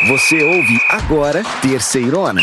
Você ouve agora Terceirona.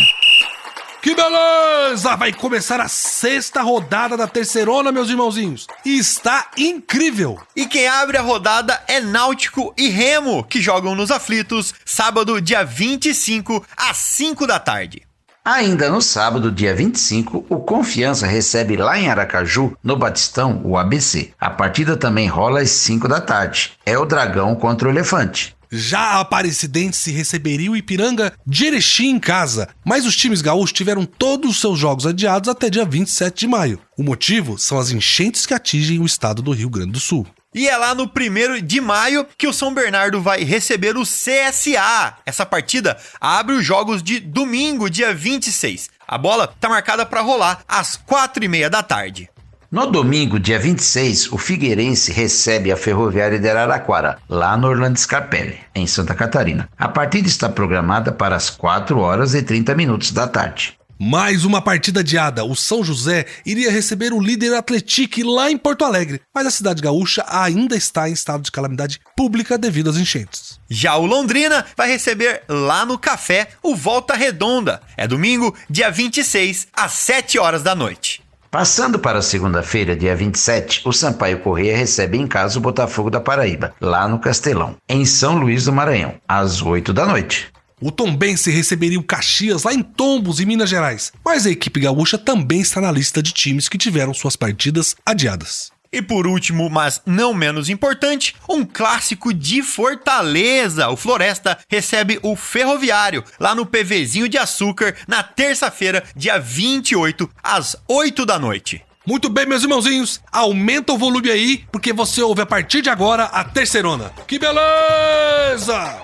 Que beleza! Vai começar a 6ª rodada da Terceirona, meus irmãozinhos. E está incrível! E quem abre a rodada é Náutico e Remo, que jogam nos aflitos, sábado, dia 25, às 5 da tarde. Ainda no sábado, dia 25, o Confiança recebe lá em Aracaju, no Batistão, o ABC. A partida também rola às 5 da tarde. É o Dragão contra o Elefante. Já a Aparecidense receberia o Ipiranga de Erechim em casa, mas os times gaúchos tiveram todos os seus jogos adiados até dia 27 de maio. O motivo são as enchentes que atingem o estado do Rio Grande do Sul. E é lá no 1º de maio que o São Bernardo vai receber o CSA. Essa partida abre os jogos de domingo, dia 26. A bola está marcada para rolar às 4h30 da tarde. No domingo, dia 26, o Figueirense recebe a Ferroviária de Araraquara, lá no Orlando Scarpelli, em Santa Catarina. A partida está programada para as 4h30 da tarde. Mais uma partida adiada. O São José iria receber o líder Atlético lá em Porto Alegre, mas a cidade gaúcha ainda está em estado de calamidade pública devido às enchentes. Já o Londrina vai receber lá no Café o Volta Redonda. É domingo, dia 26, às 7h da noite. Passando para a segunda-feira, dia 27, o Sampaio Corrêa recebe em casa o Botafogo da Paraíba, lá no Castelão, em São Luís do Maranhão, às 8 da noite. O Tombense receberia o Caxias lá em Tombos, em Minas Gerais, mas a equipe gaúcha também está na lista de times que tiveram suas partidas adiadas. E por último, mas não menos importante, um clássico de Fortaleza. O Floresta recebe o Ferroviário lá no PVzinho de Açúcar na terça-feira, dia 28, às 8 da noite. Muito bem, meus irmãozinhos, aumenta o volume aí, porque você ouve a partir de agora a Terceirona. Que beleza!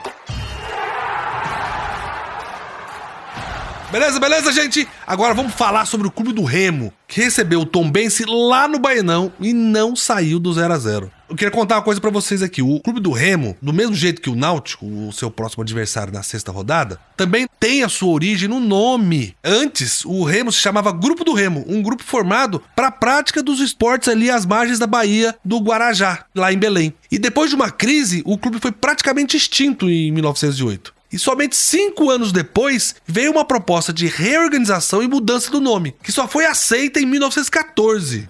Beleza, gente? Agora vamos falar sobre o Clube do Remo, que recebeu o Tombense lá no Baenão e não saiu do 0x0. Eu queria contar uma coisa pra vocês aqui. O Clube do Remo, do mesmo jeito que o Náutico, o seu próximo adversário na 6ª rodada, também tem a sua origem no nome. Antes, o Remo se chamava Grupo do Remo, um grupo formado para a prática dos esportes ali às margens da Baía do Guarajá, lá em Belém. E depois de uma crise, o clube foi praticamente extinto em 1908. E somente 5 anos depois, veio uma proposta de reorganização e mudança do nome, que só foi aceita em 1914.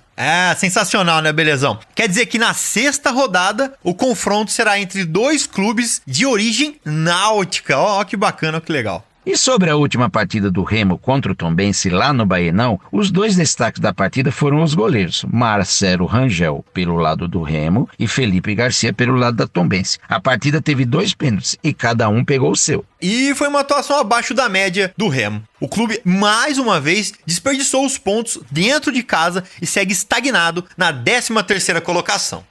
Sensacional, né, belezão? Quer dizer que na 6ª rodada, o confronto será entre 2 clubes de origem náutica. Ó, que bacana, que legal. E sobre a última partida do Remo contra o Tombense lá no Baenão, os 2 destaques da partida foram os goleiros, Marcelo Rangel pelo lado do Remo e Felipe Garcia pelo lado da Tombense. A partida teve 2 pênaltis e cada um pegou o seu. E foi uma atuação abaixo da média do Remo. O clube, mais uma vez, desperdiçou os pontos dentro de casa e segue estagnado na 13ª colocação.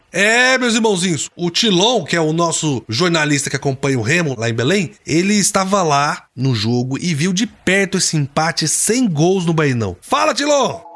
Meus irmãozinhos, o Tilon, que é o nosso jornalista que acompanha o Remo lá em Belém, ele estava lá no jogo e viu de perto esse empate sem gols no Baenão. Fala, Tilon!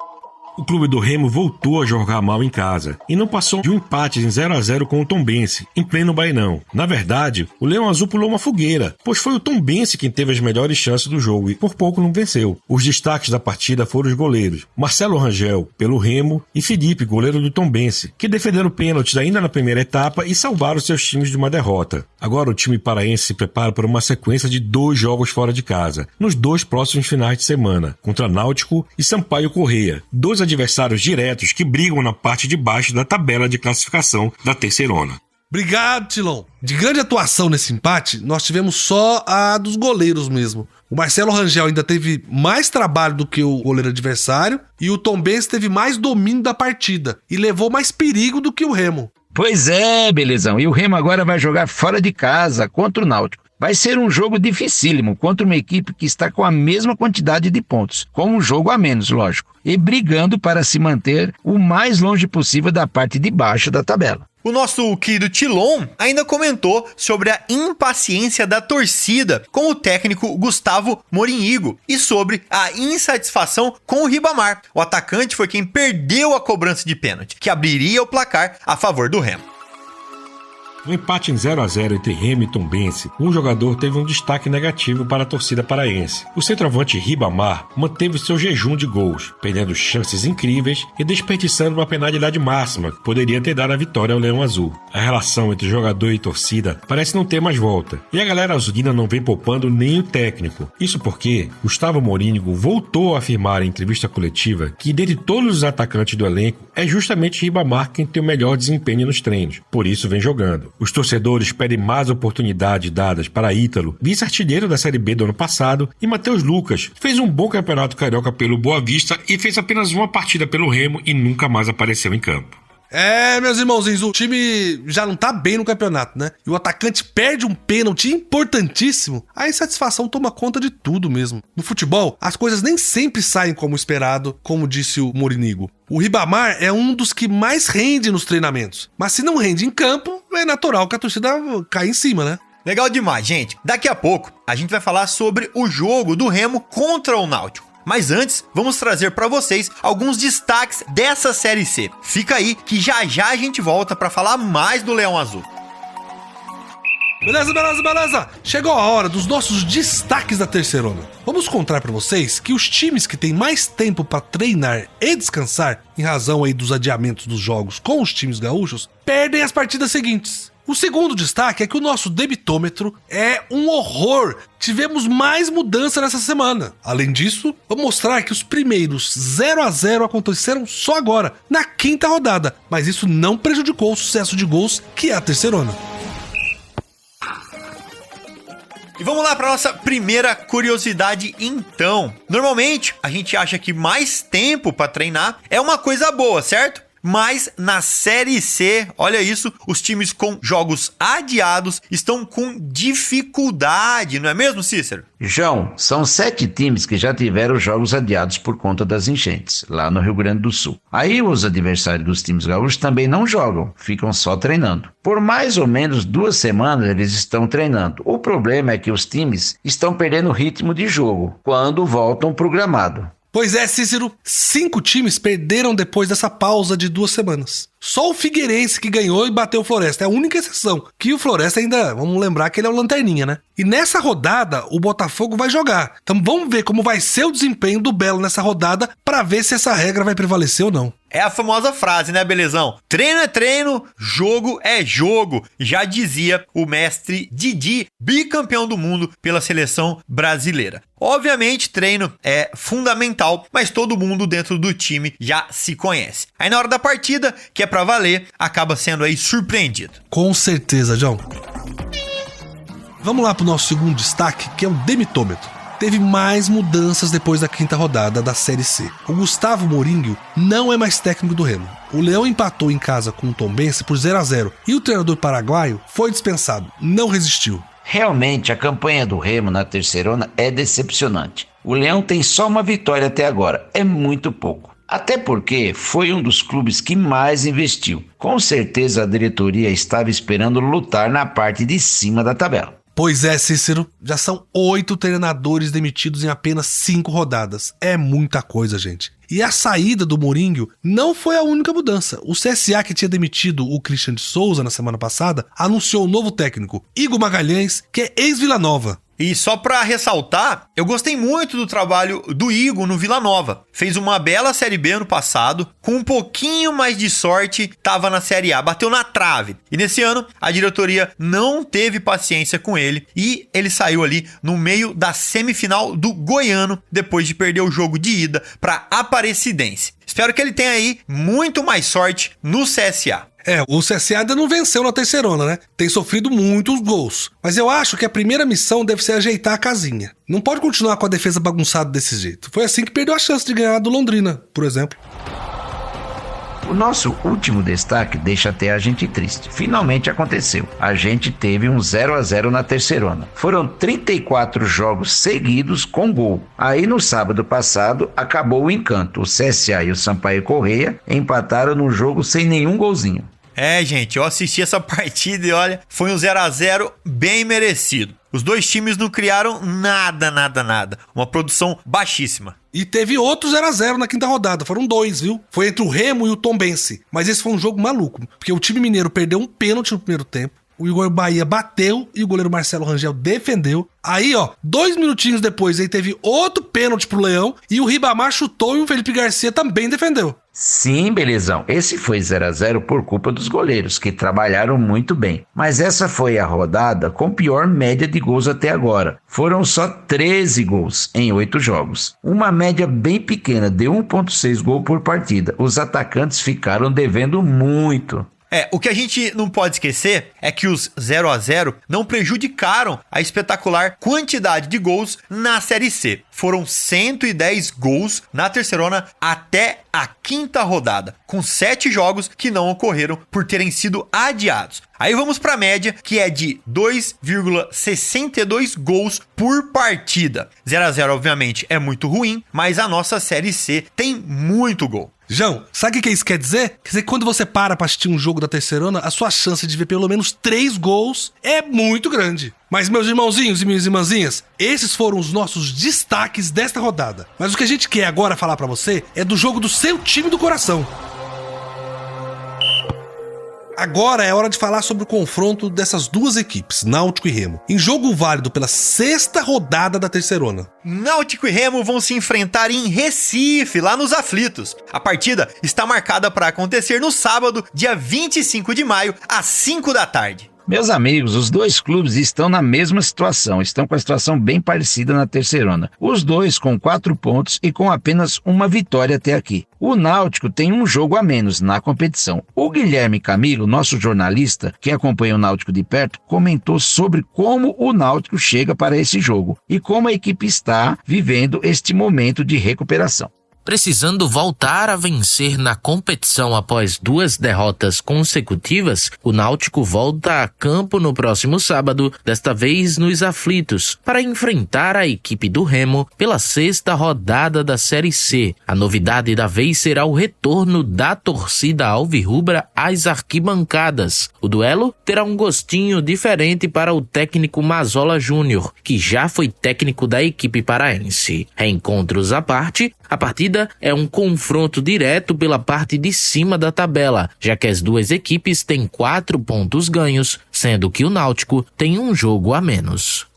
O clube do Remo voltou a jogar mal em casa e não passou de um empate em 0x0 com o Tombense, em pleno Baenão. Na verdade, o Leão Azul pulou uma fogueira, pois foi o Tombense quem teve as melhores chances do jogo e por pouco não venceu. Os destaques da partida foram os goleiros, Marcelo Rangel, pelo Remo, e Felipe, goleiro do Tombense, que defenderam pênaltis ainda na primeira etapa e salvaram seus times de uma derrota. Agora o time paraense se prepara para uma sequência de 2 jogos fora de casa, nos 2 próximos finais de semana, contra Náutico e Sampaio Corrêa, 2 adversários diretos que brigam na parte de baixo da tabela de classificação da Terceirona. Obrigado, Tilon. De grande atuação nesse empate, nós tivemos só a dos goleiros mesmo. O Marcelo Rangel ainda teve mais trabalho do que o goleiro adversário e o Tombense teve mais domínio da partida e levou mais perigo do que o Remo. Pois é, belezão. E o Remo agora vai jogar fora de casa contra o Náutico. Vai ser um jogo dificílimo contra uma equipe que está com a mesma quantidade de pontos, com um jogo a menos, lógico, e brigando para se manter o mais longe possível da parte de baixo da tabela. O nosso querido Tilon ainda comentou sobre a impaciência da torcida com o técnico Gustavo Morínigo e sobre a insatisfação com o Ribamar. O atacante foi quem perdeu a cobrança de pênalti, que abriria o placar a favor do Remo. No empate em 0-0 entre Remo e Tombense, um jogador teve um destaque negativo para a torcida paraense. O centroavante Ribamar manteve seu jejum de gols, perdendo chances incríveis e desperdiçando uma penalidade máxima que poderia ter dado a vitória ao Leão Azul. A relação entre jogador e torcida parece não ter mais volta, e a galera azulina não vem poupando nem o técnico. Isso porque Gustavo Morínigo voltou a afirmar em entrevista coletiva que dentre todos os atacantes do elenco é justamente Ribamar quem tem o melhor desempenho nos treinos, por isso vem jogando. Os torcedores pedem mais oportunidades dadas para Ítalo, vice-artilheiro da Série B do ano passado, e Matheus Lucas, que fez um bom campeonato carioca pelo Boa Vista e fez apenas uma partida pelo Remo e nunca mais apareceu em campo. Meus irmãozinhos, o time já não tá bem no campeonato, né? E o atacante perde um pênalti importantíssimo. A insatisfação toma conta de tudo mesmo. No futebol, as coisas nem sempre saem como esperado, como disse o Morínigo. O Ribamar é um dos que mais rende nos treinamentos. Mas se não rende em campo, é natural que a torcida caia em cima, né? Legal demais, gente. Daqui a pouco, a gente vai falar sobre o jogo do Remo contra o Náutico. Mas antes, vamos trazer para vocês alguns destaques dessa Série C. Fica aí que já a gente volta para falar mais do Leão Azul. Beleza. Chegou a hora dos nossos destaques da terceirona. Vamos contar para vocês que os times que têm mais tempo para treinar e descansar, em razão aí dos adiamentos dos jogos com os times gaúchos, perdem as partidas seguintes. O segundo destaque é que o nosso debitômetro é um horror. Tivemos mais mudança nessa semana. Além disso, vou mostrar que os primeiros 0-0 aconteceram só agora, na quinta rodada, mas isso não prejudicou o sucesso de gols que é a terceirona. E vamos lá para nossa primeira curiosidade então. Normalmente, a gente acha que mais tempo para treinar é uma coisa boa, certo? Mas na Série C, olha isso, os times com jogos adiados estão com dificuldade, não é mesmo, Cícero? João, são 7 times que já tiveram jogos adiados por conta das enchentes, lá no Rio Grande do Sul. Aí os adversários dos times gaúchos também não jogam, ficam só treinando. Por mais ou menos 2 semanas eles estão treinando. O problema é que os times estão perdendo o ritmo de jogo quando voltam pro gramado. Pois é, Cícero, 5 times perderam depois dessa pausa de 2 semanas. Só o Figueirense que ganhou e bateu o Floresta, é a única exceção. Que o Floresta ainda, vamos lembrar que ele é o lanterninha, né? E nessa rodada, o Botafogo vai jogar. Então vamos ver como vai ser o desempenho do Belo nessa rodada para ver se essa regra vai prevalecer ou não. É a famosa frase, né, belezão? Treino é treino, jogo é jogo. Já dizia o mestre Didi, bicampeão do mundo pela seleção brasileira. Obviamente, treino é fundamental, mas todo mundo dentro do time já se conhece. Aí na hora da partida, que é pra valer, acaba sendo aí surpreendido. Com certeza, João. Vamos lá pro nosso segundo destaque, que é o demitômetro. Teve mais mudanças depois da quinta rodada da Série C. O Gustavo Morínigo não é mais técnico do Remo. O Leão empatou em casa com o Tombense por 0-0 e o treinador paraguaio foi dispensado, não resistiu. Realmente, a campanha do Remo na terceirona é decepcionante. O Leão tem só uma vitória até agora, é muito pouco. Até porque foi um dos clubes que mais investiu. Com certeza a diretoria estava esperando lutar na parte de cima da tabela. Pois é, Cícero, já são 8 treinadores demitidos em apenas 5 rodadas. É muita coisa, gente. E a saída do Morínigo não foi a única mudança. O CSA, que tinha demitido o Christian de Souza na semana passada, anunciou o novo técnico, Igor Magalhães, que é ex-Vila Nova. E só pra ressaltar, eu gostei muito do trabalho do Igor no Vila Nova. Fez uma bela Série B ano passado, com um pouquinho mais de sorte, tava na Série A, bateu na trave. E nesse ano, a diretoria não teve paciência com ele e ele saiu ali no meio da semifinal do Goiano, depois de perder o jogo de ida pra Aparecidense. Espero que ele tenha aí muito mais sorte no CSA. O CSA ainda não venceu na terceirona, né? Tem sofrido muitos gols. Mas eu acho que a primeira missão deve ser ajeitar a casinha. Não pode continuar com a defesa bagunçada desse jeito. Foi assim que perdeu a chance de ganhar do Londrina, por exemplo. O nosso último destaque deixa até a gente triste. Finalmente aconteceu. A gente teve um 0-0 na terceirona. Foram 34 jogos seguidos com gol. Aí no sábado passado acabou o encanto. O CSA e o Sampaio Corrêa empataram no jogo sem nenhum golzinho. Gente, eu assisti essa partida e olha, foi um 0-0 bem merecido. Os dois times não criaram nada. Uma produção baixíssima. E teve outro 0-0 na quinta rodada, foram 2, viu? Foi entre o Remo e o Tombense, mas esse foi um jogo maluco, porque o time mineiro perdeu um pênalti no primeiro tempo, O Igor Bahia bateu e o goleiro Marcelo Rangel defendeu. Aí, 2 minutinhos depois, aí teve outro pênalti pro Leão e o Ribamar chutou e o Felipe Garcia também defendeu. Sim, Belezão, esse foi 0-0 por culpa dos goleiros, que trabalharam muito bem. Mas essa foi a rodada com pior média de gols até agora. Foram só 13 gols em 8 jogos. Uma média bem pequena de 1,6 gol por partida. Os atacantes ficaram devendo muito. O que a gente não pode esquecer é que os 0-0 não prejudicaram a espetacular quantidade de gols na Série C. Foram 110 gols na Terceirona até a 5ª rodada, com 7 jogos que não ocorreram por terem sido adiados. Aí vamos para a média, que é de 2,62 gols por partida. 0-0, obviamente, é muito ruim, mas a nossa Série C tem muito gol. João, sabe o que isso quer dizer? Quer dizer que quando você para pra assistir um jogo da Terceirona, a sua chance de ver pelo menos 3 gols é muito grande. Mas, meus irmãozinhos e minhas irmãzinhas, esses foram os nossos destaques desta rodada. Mas o que a gente quer agora falar pra você é do jogo do seu time do coração. Agora é hora de falar sobre o confronto dessas duas equipes, Náutico e Remo, em jogo válido pela 6ª rodada da Terceirona. Náutico e Remo vão se enfrentar em Recife, lá nos Aflitos. A partida está marcada para acontecer no sábado, dia 25 de maio, às 5 da tarde. Meus amigos, os dois clubes estão na mesma situação, estão com a situação bem parecida na Terceirona. Os dois com 4 pontos e com apenas uma vitória até aqui. O Náutico tem um jogo a menos na competição. O Guilherme Camilo, nosso jornalista, que acompanha o Náutico de perto, comentou sobre como o Náutico chega para esse jogo e como a equipe está vivendo este momento de recuperação. Precisando voltar a vencer na competição após 2 derrotas consecutivas, o Náutico volta a campo no próximo sábado, desta vez nos Aflitos, para enfrentar a equipe do Remo pela 6ª rodada da Série C. A novidade da vez será o retorno da torcida alvirrubra às arquibancadas. O duelo terá um gostinho diferente para o técnico Mazola Júnior, que já foi técnico da equipe paraense. Reencontros à parte, a partida é um confronto direto pela parte de cima da tabela, já que as duas equipes têm 4 pontos ganhos, sendo que o Náutico tem um jogo a menos.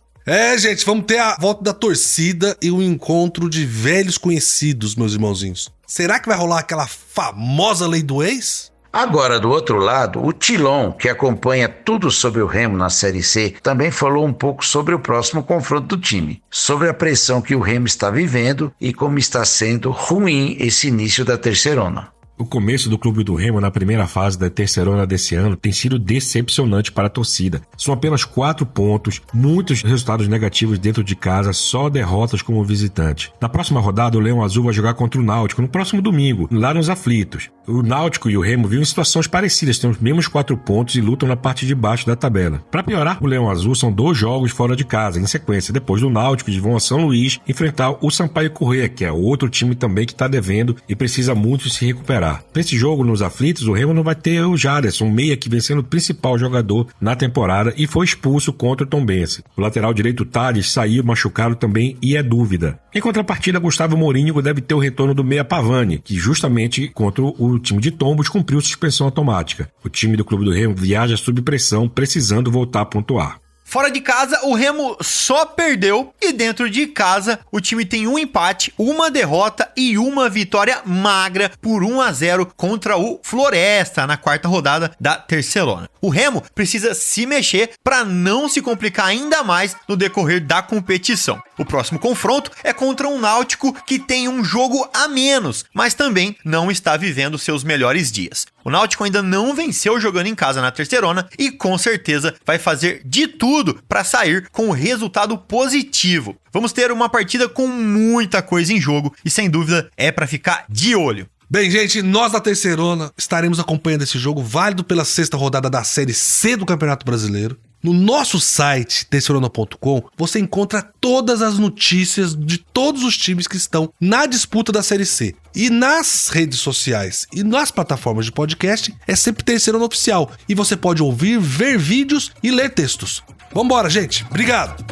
Gente, vamos ter a volta da torcida e o encontro de velhos conhecidos, meus irmãozinhos. Será que vai rolar aquela famosa lei do ex? Agora, do outro lado, o Tilon, que acompanha tudo sobre o Remo na Série C, também falou um pouco sobre o próximo confronto do time, sobre a pressão que o Remo está vivendo e como está sendo ruim esse início da Terceirona. O começo do Clube do Remo na primeira fase da Terceirona desse ano tem sido decepcionante para a torcida. São apenas 4 pontos, muitos resultados negativos dentro de casa, só derrotas como visitante. Na próxima rodada, o Leão Azul vai jogar contra o Náutico no próximo domingo, lá nos Aflitos. O Náutico e o Remo vivem situações parecidas, têm os mesmos 4 pontos e lutam na parte de baixo da tabela. Para piorar, o Leão Azul são 2 jogos fora de casa, em sequência. Depois do Náutico, eles vão a São Luís enfrentar o Sampaio Corrêa, que é outro time também que está devendo e precisa muito se recuperar. Para esse jogo nos Aflitos, o Remo não vai ter o Jaderson, meia que vem sendo o principal jogador na temporada e foi expulso contra o Tombense. O lateral direito Thales saiu machucado também e é dúvida. Em contrapartida, Gustavo Mourinho deve ter o retorno do meia Pavani, que justamente contra o time de Tombos cumpriu suspensão automática. O time do Clube do Remo viaja sob pressão, precisando voltar a pontuar. Fora de casa, o Remo só perdeu e dentro de casa o time tem um empate, uma derrota e uma vitória magra por 1-0 contra o Floresta na 4ª rodada da Terceirona. O Remo precisa se mexer para não se complicar ainda mais no decorrer da competição. O próximo confronto é contra um Náutico que tem um jogo a menos, mas também não está vivendo seus melhores dias. O Náutico ainda não venceu jogando em casa na Terceirona e com certeza vai fazer de tudo para sair com um resultado positivo. Vamos ter uma partida com muita coisa em jogo e sem dúvida é para ficar de olho. Bem, gente, nós da Terceirona estaremos acompanhando esse jogo válido pela 6ª rodada da Série C do Campeonato Brasileiro. No nosso site, terceirona.com, você encontra todas as notícias de todos os times que estão na disputa da Série C. E nas redes sociais e nas plataformas de podcast, é sempre Terceirona Oficial. E você pode ouvir, ver vídeos e ler textos. Vambora, gente. Obrigado.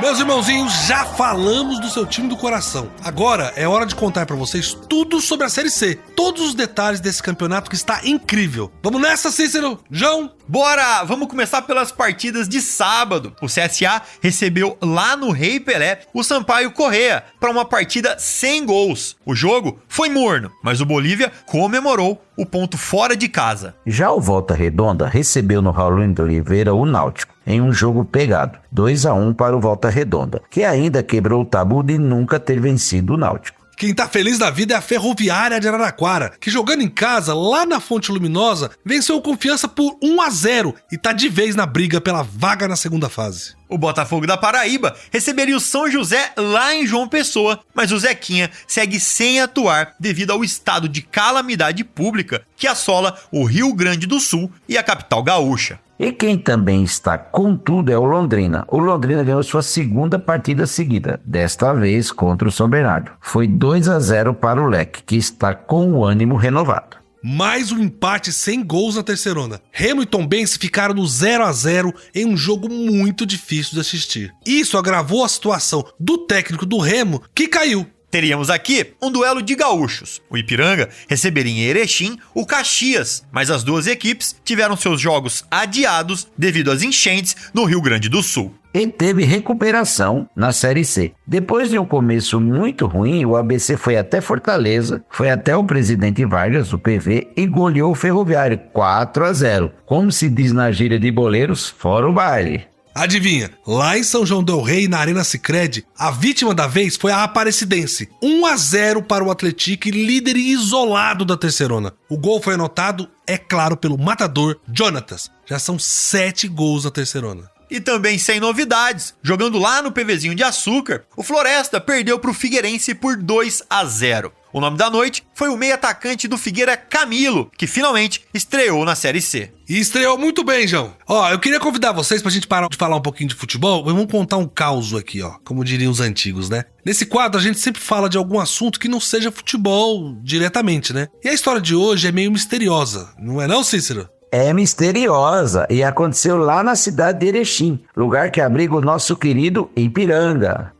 Meus irmãozinhos, já falamos do seu time do coração. Agora é hora de contar pra vocês tudo sobre a Série C. Todos os detalhes desse campeonato que está incrível. Vamos nessa, Cícero? João? Bora! Vamos começar pelas partidas de sábado. O CSA recebeu lá no Rei Pelé o Sampaio Corrêa para uma partida sem gols. O jogo foi morno, mas o Bolívia comemorou o ponto fora de casa. Já o Volta Redonda recebeu no Raulino de Oliveira o Náutico, em um jogo pegado, 2-1 para o Volta Redonda, que ainda quebrou o tabu de nunca ter vencido o Náutico. Quem tá feliz da vida é a Ferroviária de Araraquara, que jogando em casa, lá na Fonte Luminosa, venceu o Confiança por 1-0 e tá de vez na briga pela vaga na segunda fase. O Botafogo da Paraíba receberia o São José lá em João Pessoa, mas o Zequinha segue sem atuar devido ao estado de calamidade pública que assola o Rio Grande do Sul e a capital gaúcha. E quem também está com tudo é o Londrina. O Londrina ganhou sua segunda partida seguida, desta vez contra o São Bernardo. Foi 2-0 para o Leque, que está com o ânimo renovado. Mais um empate sem gols na terceirona. Remo e Tombense ficaram no 0-0 em um jogo muito difícil de assistir. Isso agravou a situação do técnico do Remo, que caiu. Teríamos aqui um duelo de gaúchos. O Ipiranga receberia em Erechim o Caxias, mas as duas equipes tiveram seus jogos adiados devido às enchentes no Rio Grande do Sul. E teve recuperação na Série C. Depois de um começo muito ruim, o ABC foi até Fortaleza, foi até o Presidente Vargas, o PV, e goleou o Ferroviário 4-0. Como se diz na gíria de boleiros, fora o baile. Adivinha, lá em São João del Rei, na Arena Sicredi, a vítima da vez foi a Aparecidense. 1-0 para o Atlético, líder isolado da terceirona. O gol foi anotado, é claro, pelo matador Jonatas. Já são 7 gols na terceirona. E também sem novidades, jogando lá no PVzinho de Açúcar, o Floresta perdeu para o Figueirense por 2-0. O nome da noite foi o meio atacante do Figueira, Camilo, que finalmente estreou na Série C. E estreou muito bem, João. Ó, eu queria convidar vocês pra gente parar de falar um pouquinho de futebol. Vamos contar um caos aqui, ó, como diriam os antigos, né? Nesse quadro a gente sempre fala de algum assunto que não seja futebol diretamente, né? E a história de hoje é meio misteriosa, não é não, Cícero? É misteriosa e aconteceu lá na cidade de Erechim, lugar que abriga o nosso querido Ipiranga.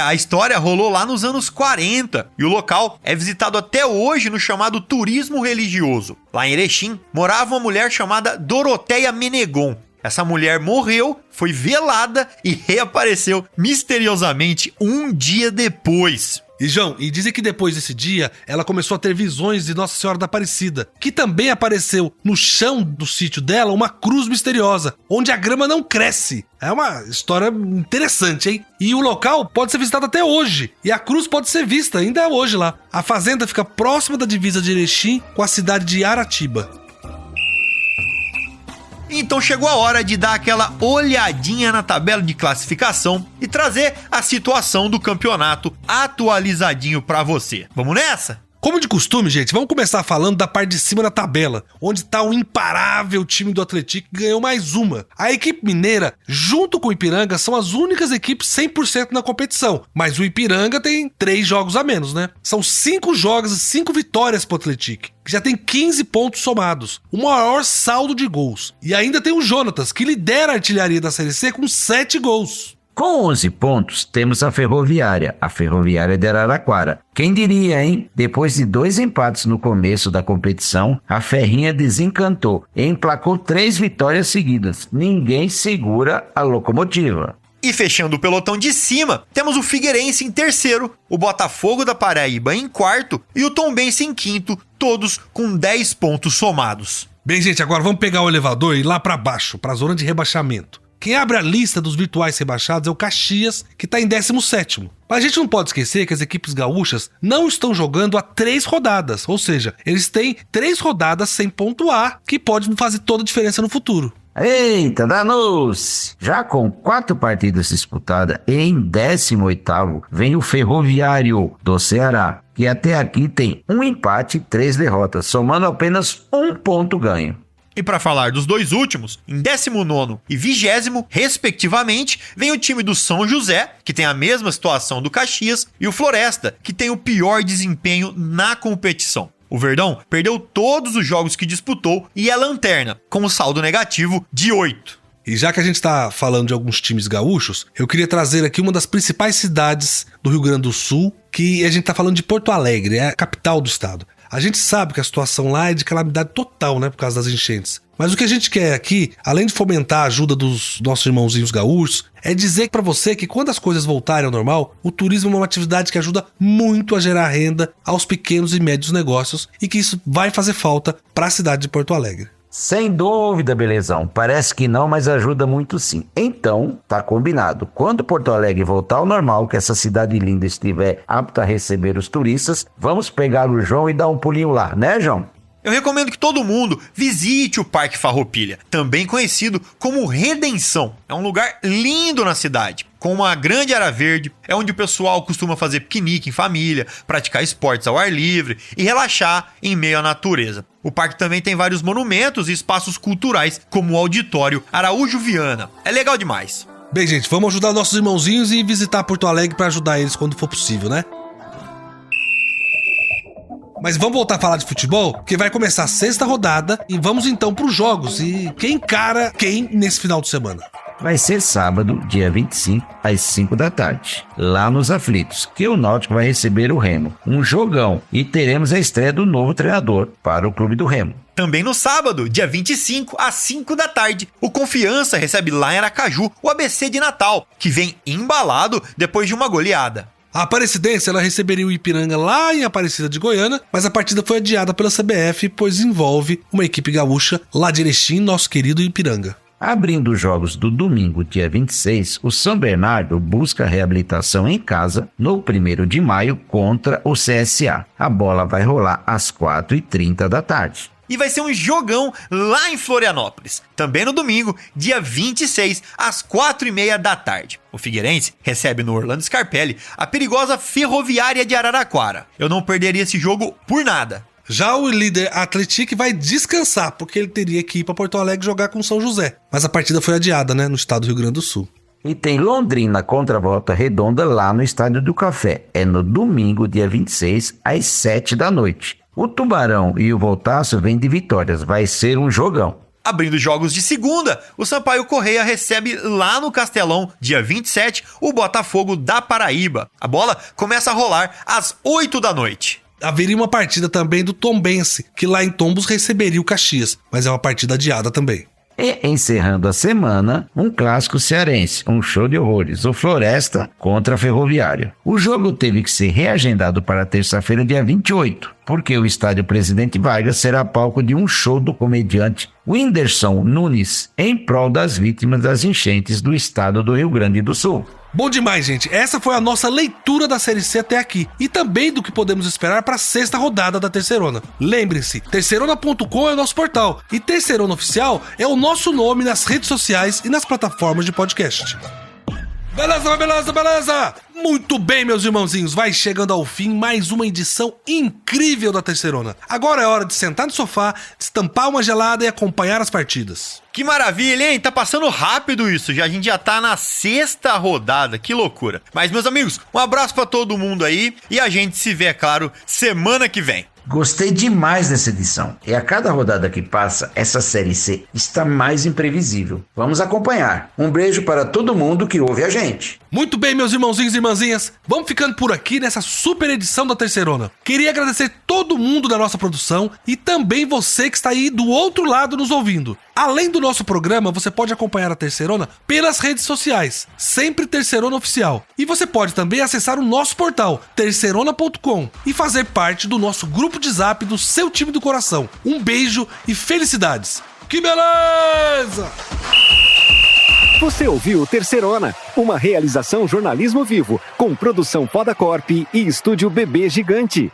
A história rolou lá nos anos 40 e o local é visitado até hoje no chamado turismo religioso. Lá em Erechim morava uma mulher chamada Doroteia Menegon. Essa mulher morreu, foi velada e reapareceu misteriosamente um dia depois. E João, e dizem que depois desse dia, ela começou a ter visões de Nossa Senhora da Aparecida, que também apareceu no chão do sítio dela uma cruz misteriosa, onde a grama não cresce. É uma história interessante, hein? E o local pode ser visitado até hoje, e a cruz pode ser vista ainda hoje lá. A fazenda fica próxima da divisa de Erechim com a cidade de Aratiba. Então chegou a hora de dar aquela olhadinha na tabela de classificação e trazer a situação do campeonato atualizadinho pra você. Vamos nessa? Como de costume, gente, vamos começar falando da parte de cima da tabela, onde tá o imparável time do Atlético que ganhou mais uma. A equipe mineira, junto com o Ipiranga, são as únicas equipes 100% na competição, mas o Ipiranga tem 3 jogos a menos, né? São 5 jogos e 5 vitórias pro Atlético, que já tem 15 pontos somados, o maior saldo de gols. E ainda tem o Jonatas, que lidera a artilharia da Série C com 7 gols. Com 11 pontos, temos a Ferroviária de Araraquara. Quem diria, hein? Depois de 2 empates no começo da competição, a Ferrinha desencantou e emplacou 3 vitórias seguidas. Ninguém segura a locomotiva. E fechando o pelotão de cima, temos o Figueirense em terceiro, o Botafogo da Paraíba em quarto e o Tombense em quinto, todos com 10 pontos somados. Bem, gente, agora vamos pegar o elevador e ir lá pra baixo, pra zona de rebaixamento. Quem abre a lista dos virtuais rebaixados é o Caxias, que está em 17º. Mas a gente não pode esquecer que as equipes gaúchas não estão jogando há 3 rodadas, ou seja, eles têm 3 rodadas sem pontuar, que pode fazer toda a diferença no futuro. Eita, danou-se! Já com 4 partidas disputadas, em 18º vem o Ferroviário do Ceará, que até aqui tem 1 empate e 3 derrotas, somando apenas 1 ponto ganho. E para falar dos 2 últimos, em 19º e 20º, respectivamente, vem o time do São José, que tem a mesma situação do Caxias, e o Floresta, que tem o pior desempenho na competição. O Verdão perdeu todos os jogos que disputou e é lanterna, com um saldo negativo de 8. E já que a gente tá falando de alguns times gaúchos, eu queria trazer aqui uma das principais cidades do Rio Grande do Sul, que a gente tá falando de Porto Alegre, é a capital do estado. A gente sabe que a situação lá é de calamidade total, né, por causa das enchentes. Mas o que a gente quer aqui, além de fomentar a ajuda dos nossos irmãozinhos gaúchos, é dizer pra você que quando as coisas voltarem ao normal, o turismo é uma atividade que ajuda muito a gerar renda aos pequenos e médios negócios e que isso vai fazer falta pra cidade de Porto Alegre. Sem dúvida, Belezão. Parece que não, mas ajuda muito sim. Então, tá combinado. Quando Porto Alegre voltar ao normal, que essa cidade linda estiver apta a receber os turistas, vamos pegar o João e dar um pulinho lá, né, João? Eu recomendo que todo mundo visite o Parque Farroupilha, também conhecido como Redenção. É um lugar lindo na cidade, com uma grande área verde, é onde o pessoal costuma fazer piquenique em família, praticar esportes ao ar livre e relaxar em meio à natureza. O parque também tem vários monumentos e espaços culturais, como o Auditório Araújo Viana. É legal demais. Bem, gente, vamos ajudar nossos irmãozinhos e visitar Porto Alegre pra ajudar eles quando for possível, né? Mas vamos voltar a falar de futebol, que vai começar a 6ª rodada e vamos então pros jogos. E quem encara quem nesse final de semana? Vai ser sábado, dia 25, às 5 da tarde, lá nos Aflitos, que o Náutico vai receber o Remo. Um jogão, e teremos a estreia do novo treinador para o clube do Remo. Também no sábado, dia 25, às 5 da tarde, o Confiança recebe lá em Aracaju o ABC de Natal, que vem embalado depois de uma goleada. A Aparecidense, ela receberia o Ipiranga lá em Aparecida de Goiânia, mas a partida foi adiada pela CBF, pois envolve uma equipe gaúcha lá de Erechim, nosso querido Ipiranga. Abrindo os jogos do domingo, dia 26, o São Bernardo busca reabilitação em casa no 1º de maio contra o CSA. A bola vai rolar às 4h30 da tarde. E vai ser um jogão lá em Florianópolis, também no domingo, dia 26, às 4h30 da tarde. O Figueirense recebe no Orlando Scarpelli a perigosa Ferroviária de Araraquara. Eu não perderia esse jogo por nada. Já o líder Atlético vai descansar, porque ele teria que ir para Porto Alegre jogar com São José. Mas a partida foi adiada, né, no estado do Rio Grande do Sul. E tem Londrina contra Volta Redonda lá no Estádio do Café. É no domingo, dia 26, às 7 da noite. O Tubarão e o Voltaço vêm de vitórias. Vai ser um jogão. Abrindo jogos de segunda, o Sampaio Correia recebe lá no Castelão, dia 27, o Botafogo da Paraíba. A bola começa a rolar às 8 da noite. Haveria uma partida também do Tombense, que lá em Tombos receberia o Caxias, mas é uma partida adiada também. E encerrando a semana, um clássico cearense, um show de horrores, o Floresta contra a Ferroviária. O jogo teve que ser reagendado para terça-feira, dia 28, porque o estádio Presidente Vargas será palco de um show do comediante Whindersson Nunes, em prol das vítimas das enchentes do estado do Rio Grande do Sul. Bom demais, gente. Essa foi a nossa leitura da Série C até aqui. E também do que podemos esperar para a 6ª rodada da Terceirona. Lembrem-se, terceirona.com é o nosso portal. E Terceirona Oficial é o nosso nome nas redes sociais e nas plataformas de podcast. Beleza, beleza, beleza! Muito bem, meus irmãozinhos, vai chegando ao fim mais uma edição incrível da Terceirona. Agora é hora de sentar no sofá, destampar uma gelada e acompanhar as partidas. Que maravilha, hein? Tá passando rápido isso, a gente já tá na 6ª rodada, que loucura. Mas, meus amigos, um abraço pra todo mundo aí e a gente se vê, é claro, semana que vem. Gostei demais dessa edição. E a cada rodada que passa, essa Série C está mais imprevisível. Vamos acompanhar. Um beijo para todo mundo que ouve a gente. Muito bem, meus irmãozinhos e irmãzinhas. Vamos ficando por aqui nessa super edição da Terceirona. Queria agradecer todo mundo da nossa produção e também você que está aí do outro lado nos ouvindo. Além do nosso programa, você pode acompanhar a Terceirona pelas redes sociais, sempre Terceirona Oficial. E você pode também acessar o nosso portal, terceirona.com, e fazer parte do nosso grupo de zap do seu time do coração. Um beijo e felicidades. Que beleza! Você ouviu Terceirona, uma realização jornalismo vivo, com produção Poda Corp e estúdio Bebê Gigante.